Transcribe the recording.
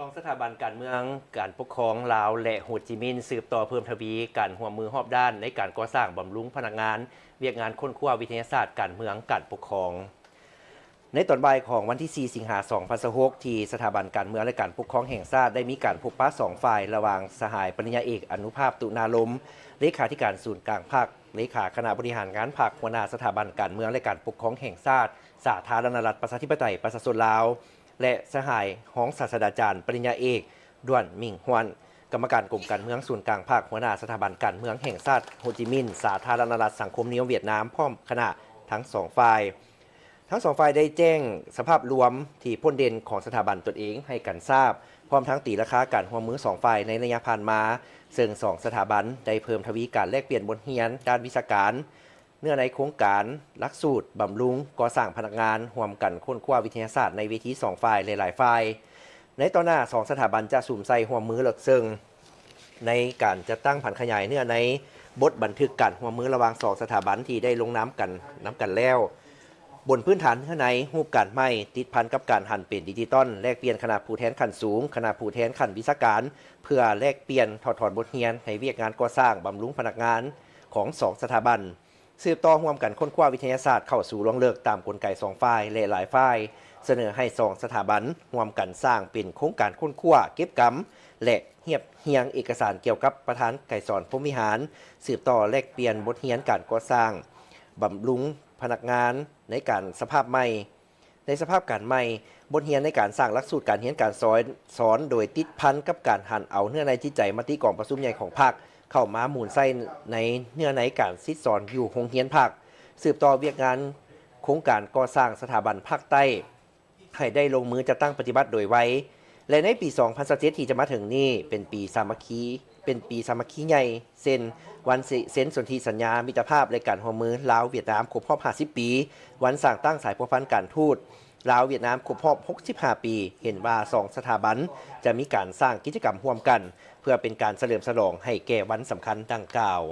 สองสถาบันการเมืองการปกครองลาวและโฮจิมินห์สืบต่อเพิ่มทวีการร่วมมือรอบด้านในการก่อสร้างบำรุงพนักงานเวียกงานค้นคว้าวิทยาศาสตร์การเมืองการปกครองในตอนบ่ายของวันที่ 4 สิงหาคม 2026 ที่สถาบันการเมืองและการปกครองแห่งชาติได้มีการพบปะสองฝ่ายระหว่างสหายปริญญาเอกอนุภาพตุนาลมเลขาธิการศูนย์กลางภาคเลขาคณะบริหารงานภาคหัวหน้าสถาบันการเมืองและการปกครองแห่งชาติสาธารณรัฐประชาธิปไตยประชาชนลาวและสหายห้องศาสตราจารย์ปริญญาเอกด้วนมิงฮวนกรรมการกรมการเมืองศูนย์กลางภาคหัวหน้าสถาบันการเมืองแห่งชาติโฮจิมินห์สาธารณรัฐสังคมนิยมเวียดนามพร้อมคณะทั้งสองฝ่ายได้แจ้งสภาพรวมที่พ้นเด่นของสถาบันตนเองให้กันทราบพร้อมทั้งตีราคาการร่วมมือ2ฝ่ายในระยะผ่านมาซึ่ง2สถาบันได้เพิ่มทวีการแลกเปลี่ยนบทเรียนด้านวิชาการเนื่องในโครงการหลักสูตรบำรุงก่อสร้างพนักงานร่วมกันค้นคว้าวิทยาศาสตร์ในเวที2ฝ่ายหลายๆฝ่ายในต่อหน้า2สถาบันจะสุ่มใส่ร่วมมือหลักซึ่งในการจัดตั้งผันขยายเนื่องในบทบันทึกกันร่วมมือระหว่าง2สถาบันที่ได้ลงน้ำกันแล้วบนพื้นฐานเนื้อในรูปการไม่ติดพันกับการหันเป็นดิจิตอลแลกเปลี่ยนคณะผู้แทนขั้นสูงคณะผู้แทนขั้นวิชาการเพื่อแลกเปลี่ยนถอดถอนบทเรียนให้เวียกงานก่อสร้างบำรุงพนักงานของ2สถาบันสืบต่อร่วมกันค้นคว้าวิทยาศาสตร์เข้าสู่รองเลิกตามกลไก2ฝ่ายและหลายฝ่ายเสนอให้2สถาบันร่วมกันสร้างเป็นโครงการค้นคว้าเก็บกำและเฮียงเอกสารเกี่ยวกับประธานไก่สอนพรหมวิหารสืบต่อแลกเปลี่ยนบทเรียนการก่อสร้างบำรุงพนักงานในการสภาพใหม่ในสภาพการใหม่บทเรียนในการสร้างหลักสูตรการเรียนการสอนโดยติดพันกับการหันเอาเนื้อในจิตใจมติกองประชุมใหญ่ของพรรคเข้ามาหมุนใส่ในเนื้อในการซิดสอนอยู่โรงเรียนพรรคสืบต่อเวียกงานโครงการก่อสร้างสถาบันภาคใต้ให้ได้ลงมือจะตั้งปฏิบัติโดยไวและในปี2027ที่จะมาถึงนี้เป็นปีสามัคคีใหญ่เซ็นวันเซ็นสนธิสัญญามิตรภาพและการร่วมมือลาวเวียดนามครบรอบ50 ปีวันสร้างตั้งสายพันธ์การทูตลาวเวียดนามครบรอบ65 ปีเห็นว่า2สถาบันจะมีการสร้างกิจกรรมร่วมกันเพื่อเป็นการเฉลิมฉลองให้แก่วันสำคัญดังกล่าว